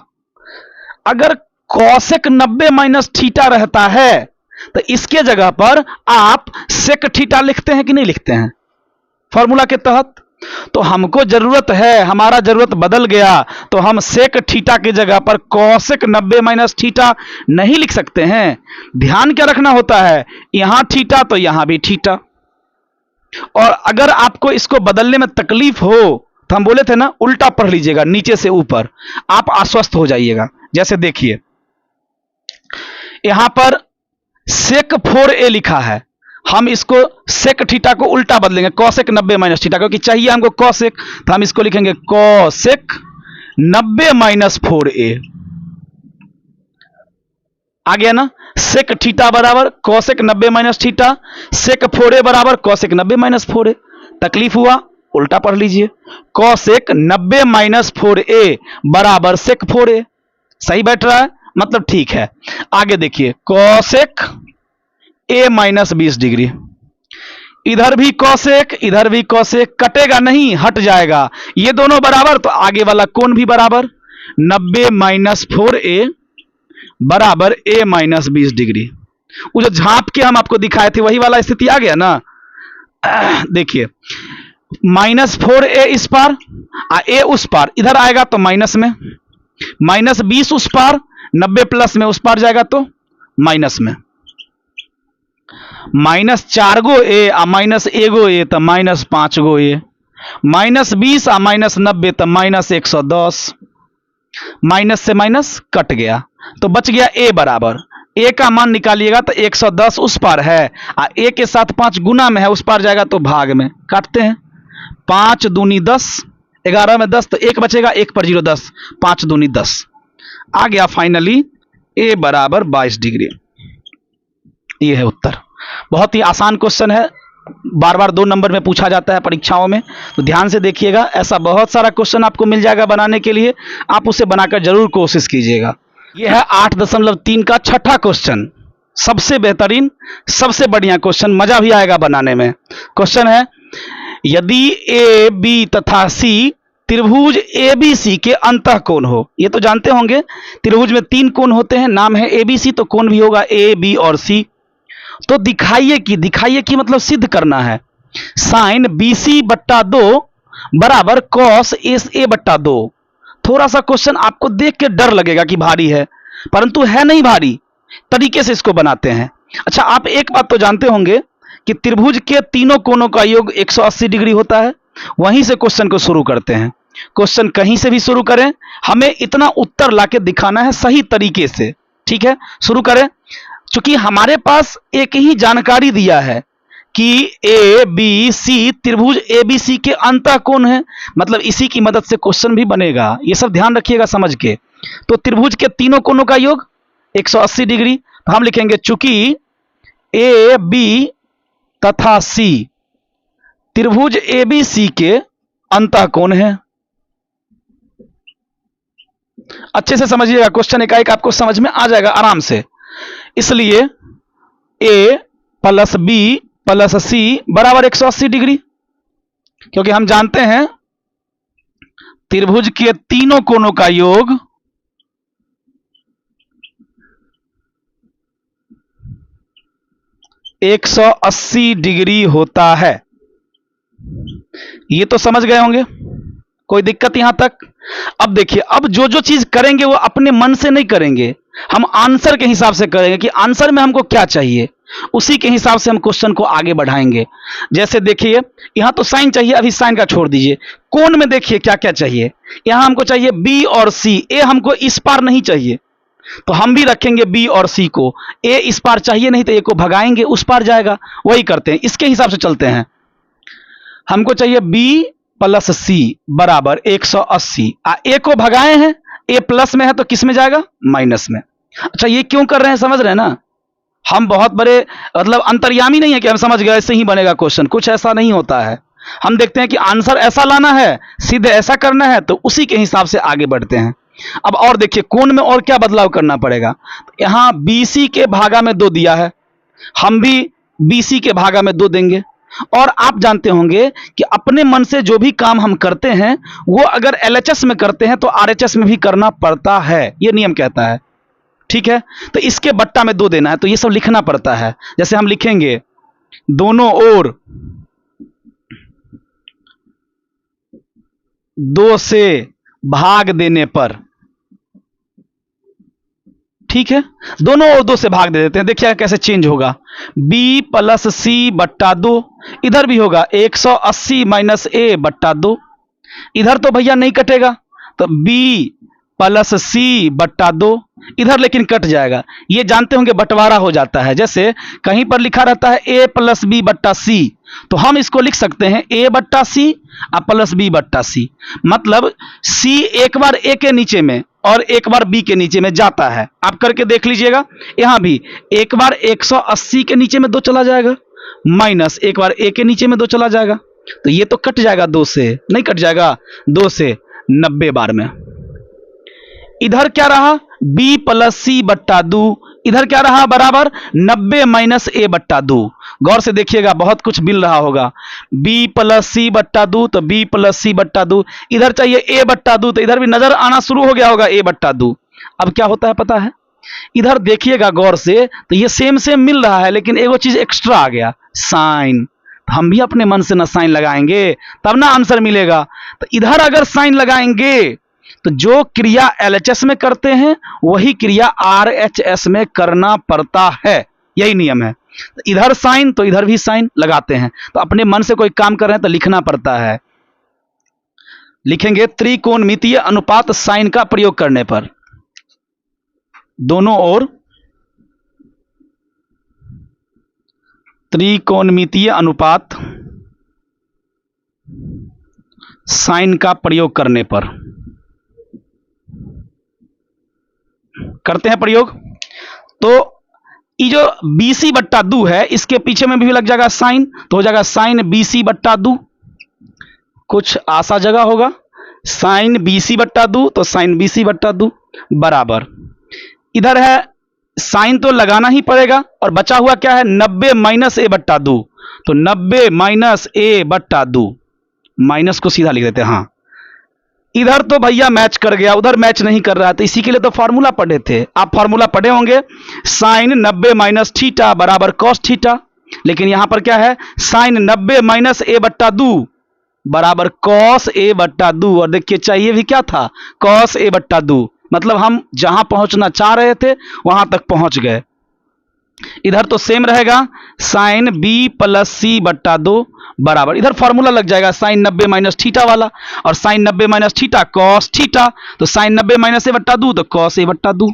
अगर कॉसेक 90 माइनस थीटा रहता है तो इसके जगह पर आप सेक थीटा लिखते हैं कि नहीं लिखते हैं फॉर्मूला के तहत? तो हमको जरूरत है, हमारा जरूरत बदल गया, तो हम सेक थीटा की जगह पर कॉसेक 90 माइनस थीटा नहीं लिख सकते हैं। ध्यान क्या रखना होता है, यहां थीटा तो यहां भी थीटा। और अगर आपको इसको बदलने में तकलीफ हो तो हम बोले थे ना उल्टा पढ़ लीजिएगा नीचे से ऊपर, आप आश्वस्त हो जाइएगा। जैसे देखिए यहां पर सेक 4a लिखा है, हम इसको सेक थीटा को उल्टा बदलेंगे, कॉसेक 90 माइनस थीटा, क्योंकि चाहिए हमको कॉसेक, तो हम इसको लिखेंगे कॉसेक 90 माइनस 4a। आ गया ना, सेक थीटा बराबर कॉसेक 90 माइनस थीटा, सेक 4a बराबर कॉसेक 90 माइनस 4a। तकलीफ हुआ, उल्टा पढ़ लीजिए, कॉसेक 90 माइनस 4a बराबर सेक 4a। सही बैठ रहा है, मतलब ठीक है। आगे देखिए कॉसेक a माइनस 20 डिग्री, इधर भी कॉसेक इधर भी कॉसेक, कटेगा नहीं, हट जाएगा, ये दोनों बराबर, तो आगे वाला कोण भी बराबर, 90 माइनस 4a बराबर a माइनस 20 डिग्री। वो जो झांप के हम आपको दिखाए थे वही वाला स्थिति आ गया ना। देखिए माइनस 4a इस पार, a उस पार, इधर आएगा तो माइनस में, माइनस 20 उस पार, 90 प्लस में उस पार जाएगा तो माइनस में, माइनस 4 गो a आ माइनस 1 गो a तो माइनस 5 गो a, माइनस 20 आ माइनस 90 तो माइनस 110, माइनस से माइनस कट गया तो बच गया a बराबर, a का मान निकालिएगा तो 110 उस पार है, a के साथ 5 गुना में है, उस पार जाएगा तो भाग में, काटते हैं, 5 दूनी 10, 11 में 10 तो 1 बचेगा, 1 पर 0 10, 5 दूनी 10, आ गया फाइनली a बराबर 22 डिग्री। ये है उत्तर। बहुत ही आसान क्वेश्चन है, बार बार 2 नंबर में पूछा जाता है परीक्षाओं में, तो ध्यान से देखिएगा। ऐसा बहुत सारा क्वेश्चन आपको मिल जाएगा बनाने के लिए, आप उसे बनाकर जरूर कोशिश कीजिएगा। यह है 8.3 का छठा क्वेश्चन, सबसे बेहतरीन सबसे बढ़िया क्वेश्चन, मजा भी आएगा बनाने में। क्वेश्चन है यदि ए बी तथा सी त्रिभुज एबीसी के अंतःकोण हो। ये तो जानते होंगे त्रिभुज में 3 कोण होते हैं, नाम है एबीसी, तो कोण भी होगा ए बी और सी। तो दिखाइए कि मतलब सिद्ध करना है, साइन BC बट्टा 2 बराबर कॉस SA बट्टा 2। थोड़ा सा क्वेश्चन आपको देख के डर लगेगा कि भारी है, परंतु है नहीं भारी, तरीके से इसको बनाते हैं। अच्छा, आप एक बात तो जानते होंगे कि त्रिभुज के तीनों कोणों का योग 180 डिग्री होता है। वहीं से क्वेश्चन को शुरू करते हैं, क्वेश्चन कहीं से भी शुरू करें, हमें इतना उत्तर लाके दिखाना है सही तरीके से। ठीक है, शुरू करें। चूंकि हमारे पास एक ही जानकारी दिया है कि ए बी सी त्रिभुज एबीसी के अंतःकोण है, मतलब इसी की मदद से क्वेश्चन भी बनेगा, ये सब ध्यान रखिएगा समझ के। तो त्रिभुज के तीनों कोणों का योग 180 डिग्री, तो हम लिखेंगे चूंकि ए बी तथा सी त्रिभुज एबीसी के अंतःकोण है। अच्छे से समझिएगा, क्वेश्चन एकाएक आपको समझ में आ जाएगा आराम से। इसलिए a plus b plus c बराबर 180 डिग्री, क्योंकि हम जानते हैं त्रिभुज के तीनों कोणों का योग 180 डिग्री होता है। ये तो समझ गए होंगे, कोई दिक्कत यहां तक? अब देखिए, अब जो चीज करेंगे वो अपने मन से नहीं करेंगे, हम आंसर के हिसाब से करेंगे कि आंसर में हमको क्या चाहिए, उसी के हिसाब से हम क्वेश्चन को आगे बढ़ाएंगे। जैसे देखिए यहां तो साइन चाहिए, अभी साइन का छोड़ दीजिए, कोण में देखिए क्या क्या चाहिए। यहां हमको चाहिए बी और सी, ए हमको इस पार नहीं चाहिए, तो हम भी रखेंगे बी और सी को। ए इस पार चाहिए नहीं तो ए को भगाएंगे, उस पार जाएगा, वही करते हैं, इसके हिसाब से चलते हैं। हमको चाहिए बी प्लस सी बराबर 180, ए को भगाए हैं, ए प्लस में है तो किस में जाएगा, माइनस में। अच्छा, ये क्यों कर रहे हैं समझ रहे हैं ना, हम बहुत बड़े मतलब अंतर्यामी नहीं है कि हम समझ गए ऐसे ही बनेगा क्वेश्चन, कुछ ऐसा नहीं होता है। हम देखते हैं कि आंसर ऐसा लाना है, सीधे ऐसा करना है, तो उसी के हिसाब से आगे बढ़ते हैं। अब और देखिए कोण में और क्या बदलाव करना पड़ेगा। यहां BC के भागा में 2 दिया है, हम भी BC के भागा में 2 देंगे। और आप जानते होंगे कि अपने मन से जो भी काम हम करते हैं वो अगर LHS में करते हैं तो RHS में भी करना पड़ता है, ये नियम कहता है। ठीक है, तो इसके बट्टा में 2 देना है, तो ये सब लिखना पड़ता है। जैसे हम लिखेंगे दोनों ओर 2 से भाग देने पर, ठीक है, दोनों ओर 2 से भाग दे देते हैं। देखिए कैसे चेंज होगा, b प्लस सी बट्टा 2, इधर भी होगा 180 माइनस a बट्टा 2, इधर तो भैया नहीं कटेगा, तो b प्लस सी बट्टा 2, इधर लेकिन कट जाएगा। ये जानते होंगे बंटवारा हो जाता है, जैसे कहीं पर लिखा रहता है a प्लस बी बट्टा सी, तो हम इसको लिख सकते हैं a बट्टा सी और प्लस बी बट्टा सी। मतलब c एक बार a के नीचे में और एक बार b के नीचे में जाता है। आप करके देख लीजिएगा, यहां भी एक बार 180 के नीचे में 2 चला जाएगा, माइनस एक बार a के नीचे में 2 चला जाएगा, तो ये तो कट जाएगा 2 से, नहीं कट जाएगा 2 से 90 बार में। इधर क्या रहा b प्लस सी बट्टा 2, इधर क्या रहा बराबर 90 माइनस a बट्टा 2। गौर से देखिएगा, बहुत कुछ मिल रहा होगा। b प्लस सी बट्टा 2, तो b प्लस सी बट्टा 2, इधर चाहिए a बट्टा 2, तो इधर भी नजर आना शुरू हो गया होगा a बट्टा 2। अब क्या होता है पता है, इधर देखिएगा गौर से, तो ये सेम सेम मिल रहा है, लेकिन एगो चीज एक्स्ट्रा आ गया, साइन। हम भी अपने मन से ना साइन लगाएंगे तब ना आंसर मिलेगा। तो इधर अगर साइन लगाएंगे तो जो क्रिया एलएचएस में करते हैं वही क्रिया आरएचएस में करना पड़ता है, यही नियम है। तो इधर साइन तो इधर भी साइन लगाते हैं, तो अपने मन से कोई काम कर रहे हैं तो लिखना पड़ता है। लिखेंगे त्रिकोणमितीय अनुपात साइन का प्रयोग करने पर, दोनों ओर त्रिकोणमितीय अनुपात साइन का प्रयोग करने पर, करते हैं प्रयोग। तो ये जो BC बट्टा 2 है, इसके पीछे में भी लग जाएगा साइन, तो हो जाएगा साइन BC बट्टा 2। कुछ आशा जगह होगा, साइन BC बट्टा 2, तो साइन BC बट्टा 2 बराबर, इधर है साइन तो लगाना ही पड़ेगा, और बचा हुआ क्या है 90 माइनस a बट्टा 2, तो 90 माइनस a बट्टा 2, माइनस को सीधा लिख देते हैं। हाँ, इधर तो भैया मैच कर गया, उधर मैच नहीं कर रहा, तो इसी के लिए तो फॉर्मूला पढ़े थे, आप फॉर्मूला पढ़े होंगे, साइन 90 माइनस थीटा बराबर कॉस थीटा। लेकिन यहां पर क्या है, साइन 90 माइनस a बट्टा 2 बराबर कॉस a बट्टा 2, और देखिए चाहिए भी क्या था, कॉस a बट्टा 2। मतलब हम जहां पहुंचना चाह रहे थे वहां तक पहुंच गए। इधर तो सेम रहेगा, साइन b प्लस सी बट्टा 2 बराबर, इधर फॉर्मूला लग जाएगा साइन 90 माइनस थीटा वाला, और sine 90 minus theta cos theta, तो साइन 90 माइनस a बट्टा 2 तो कॉस a बट्टा 2।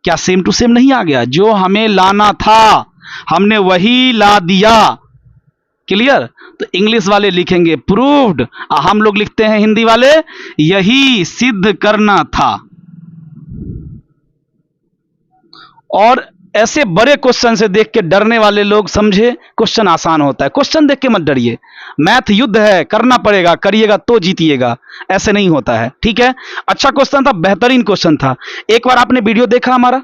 क्या सेम टू सेम नहीं आ गया? जो हमें लाना था हमने वही ला दिया। क्लियर? तो इंग्लिश वाले लिखेंगे प्रूव्ड, हम लोग लिखते हैं हिंदी वाले यही सिद्ध करना था। और ऐसे बड़े क्वेश्चन से देख के डरने वाले लोग समझे क्वेश्चन आसान होता है। क्वेश्चन देख के मत डरिए, मैथ युद्ध है, करना पड़ेगा, करिएगा तो जीतिएगा, ऐसे नहीं होता है। ठीक है, अच्छा क्वेश्चन था, बेहतरीन क्वेश्चन था। एक बार आपने वीडियो देखा हमारा,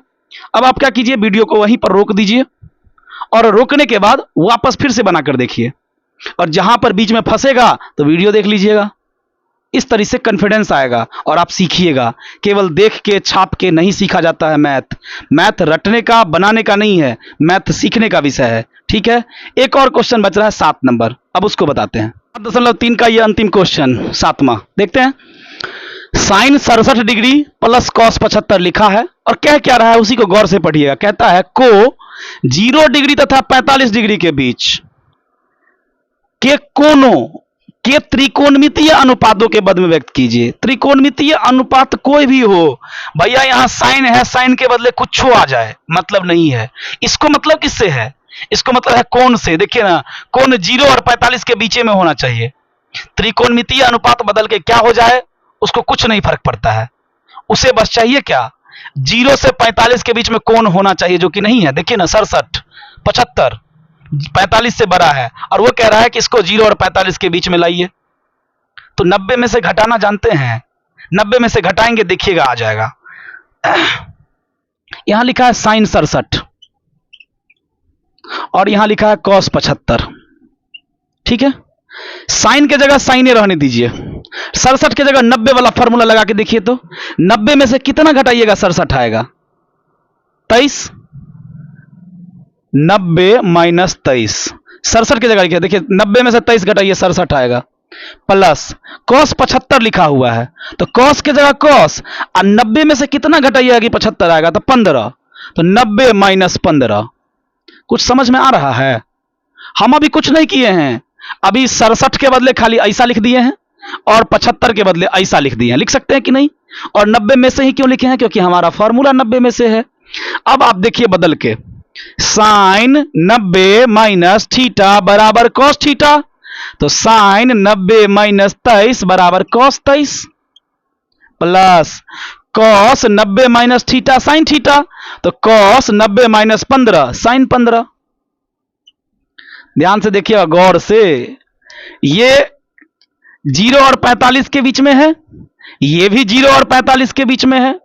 अब आप क्या कीजिए, वीडियो को वहीं पर रोक दीजिए, और रोकने के बाद वापस फिर से बनाकर देखिए, और जहां पर बीच में फंसेगा तो वीडियो देख लीजिएगा। इस तरह से कॉन्फिडेंस आएगा और आप सीखिएगा। केवल देख के छाप के नहीं सीखा जाता है मैथ। मैथ रटने का बनाने का नहीं है, मैथ सीखने का विषय है। ठीक है, एक और क्वेश्चन बच रहा है 7 नंबर, अब उसको बताते हैं। 7.3 का ये अंतिम क्वेश्चन 7वां देखते हैं। साइन 67 डिग्री प्लस कॉस 75 लिखा है, और कह क्या रहा है उसी को गौर से पढ़िएगा। कहता है को 0 डिग्री तथा 45 डिग्री के बीच के कोणों के त्रिकोणमितीय अनुपातों के पद में व्यक्त कीजिए। त्रिकोणमितीय अनुपात कोई भी हो, भैया यहां साइन है, साइन के बदले कुछ आ जाए मतलब नहीं है। इसको मतलब किससे है? इसको मतलब है कोण से। देखिए ना, कोण 0 और 45 के बीच में होना चाहिए। त्रिकोणमितीय अनुपात बदल के क्या हो जाए उसको कुछ नहीं फर्क पड़ता है, उसे बस चाहिए क्या, 0 से 45 के बीच में कोण होना चाहिए, जो कि नहीं है। देखिए ना, 67, 75 45 से बड़ा है, और वो कह रहा है कि इसको 0 और 45 के बीच में लाइए। तो 90 में से घटाना जानते हैं, 90 में से घटाएंगे, देखिएगा आ जाएगा। यहां लिखा है साइन 67 और यहां लिखा है कॉस 75। ठीक है, साइन के जगह साइने रहने दीजिए, 67 के जगह 90 वाला फॉर्मूला लगा के देखिए, तो 90 में से कितना घटाइएगा 67 आएगा 23। 90 माइनस 23, 67 की जगह लिखिए। देखिए 90 में से 23 घटाइए 67 आएगा, प्लस कॉस 75 लिखा हुआ है, तो कॉस की जगह कॉस, और 90 में से कितना घटाइएगा कि 75 आएगा, तो 15। तो 90 माइनस 15। कुछ समझ में आ रहा है? हम अभी कुछ नहीं किए हैं, अभी 67 के बदले खाली ऐसा लिख दिए हैं, और 75 के बदले ऐसा लिख दिए हैं, लिख सकते हैं कि नहीं? और 90 में से ही क्यों लिखे हैं? क्योंकि हमारा फॉर्मूला 90 में से है। अब आप देखिए बदल के, साइन 90 माइनस थीटा बराबर कॉस थीटा, तो साइन 90 माइनस 23 बराबर cos 23, plus cos 90 minus theta sine theta, तो कॉस 90 माइनस 15 साइन 15। ध्यान से देखिएगा गौर से, ये 0 और 45 के बीच में है, ये भी 0 और 45 के बीच में है।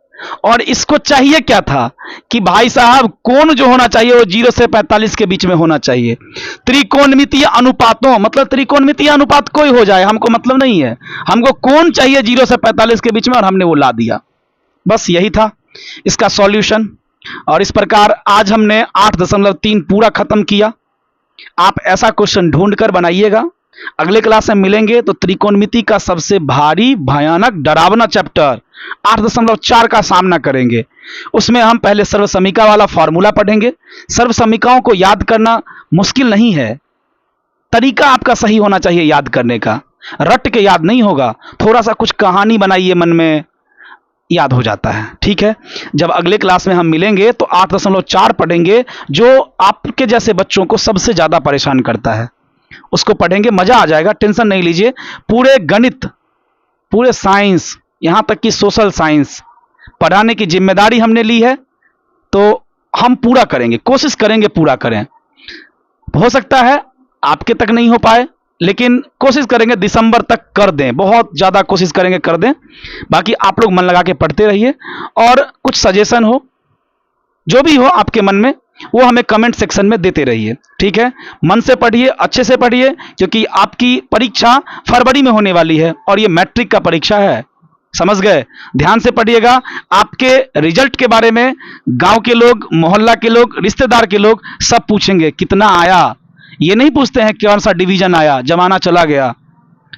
और इसको चाहिए क्या था कि भाई साहब कोण जो होना चाहिए वो 0 से 45 के बीच में होना चाहिए। त्रिकोणमितीय अनुपातों, मतलब त्रिकोणमितीय अनुपात कोई हो जाए, हमको मतलब नहीं है, हमको कोण चाहिए 0 से 45 के बीच में, और हमने वो ला दिया। बस यही था इसका सॉल्यूशन। और इस प्रकार आज हमने 8.3 पूरा खत्म किया। आप ऐसा क्वेश्चन ढूंढकर बनाइएगा। अगले क्लास में मिलेंगे तो त्रिकोणमिति का सबसे भारी, भयानक, डरावना चैप्टर 8.4 का सामना करेंगे। उसमें हम पहले सर्वसमीका वाला फॉर्मूला पढ़ेंगे। सर्वसमीकाओं को याद करना मुश्किल नहीं है, तरीका आपका सही होना चाहिए याद करने का। रट के याद नहीं होगा, थोड़ा सा कुछ कहानी बनाइए मन में, याद हो जाता है। ठीक है, जब अगले क्लास में हम मिलेंगे तो 8.4 पढ़ेंगे, जो आपके जैसे बच्चों को सबसे ज्यादा परेशान करता है। उसको पढ़ेंगे, मजा आ जाएगा, टेंशन नहीं लीजिए। पूरे गणित, पूरे साइंस, यहां तक कि सोशल साइंस पढ़ाने की जिम्मेदारी हमने ली है, तो हम पूरा करेंगे, कोशिश करेंगे पूरा करें। हो सकता है आपके तक नहीं हो पाए, लेकिन कोशिश करेंगे दिसंबर तक कर दें, बहुत ज़्यादा कोशिश करेंगे कर दें। बाकी आप लोग मन लगा के पढ़ते रहिए, और कुछ सजेशन हो, जो भी हो आपके मन में, वो हमें कमेंट सेक्शन में देते रहिए। ठीक है, मन से पढ़िए, अच्छे से पढ़िए, क्योंकि आपकी परीक्षा फरवरी में होने वाली है और ये मैट्रिक का परीक्षा है, समझ गए? ध्यान से पढ़िएगा। आपके रिजल्ट के बारे में गांव के लोग, मोहल्ला के लोग, रिश्तेदार के लोग सब पूछेंगे कितना आया। ये नहीं पूछते हैं कौन सा डिवीजन आया, जमाना चला गया,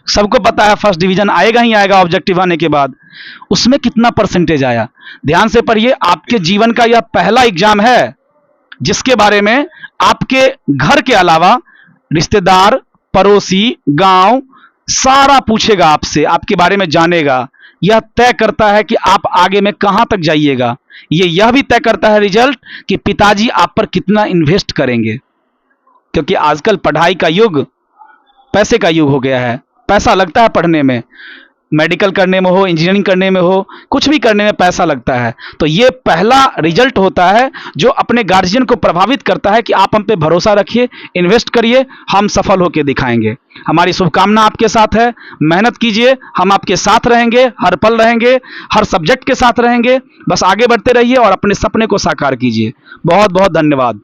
सबको पता है फर्स्ट डिवीजन आएगा ही आएगा ऑब्जेक्टिव आने के बाद। उसमें कितना परसेंटेज आया, ध्यान से पढ़िए। आपके जीवन का यह पहला एग्जाम है जिसके बारे में आपके घर के अलावा रिश्तेदार, पड़ोसी, गांव सारा पूछेगा आपसे, आपके बारे में जानेगा। यह तय करता है कि आप आगे में कहां तक जाइएगा। यह भी तय करता है रिजल्ट कि पिताजी आप पर कितना इन्वेस्ट करेंगे, क्योंकि आजकल पढ़ाई का युग पैसे का युग हो गया है। पैसा लगता है पढ़ने में, मेडिकल करने में हो, इंजीनियरिंग करने में हो, कुछ भी करने में पैसा लगता है। तो ये पहला रिजल्ट होता है जो अपने गार्जियन को प्रभावित करता है कि आप हम पे भरोसा रखिए, इन्वेस्ट करिए, हम सफल होकर दिखाएंगे। हमारी शुभकामना आपके साथ है, मेहनत कीजिए, हम आपके साथ रहेंगे, हर पल रहेंगे, हर सब्जेक्ट के साथ रहेंगे। बस आगे बढ़ते रहिए और अपने सपने को साकार कीजिए। बहुत बहुत धन्यवाद।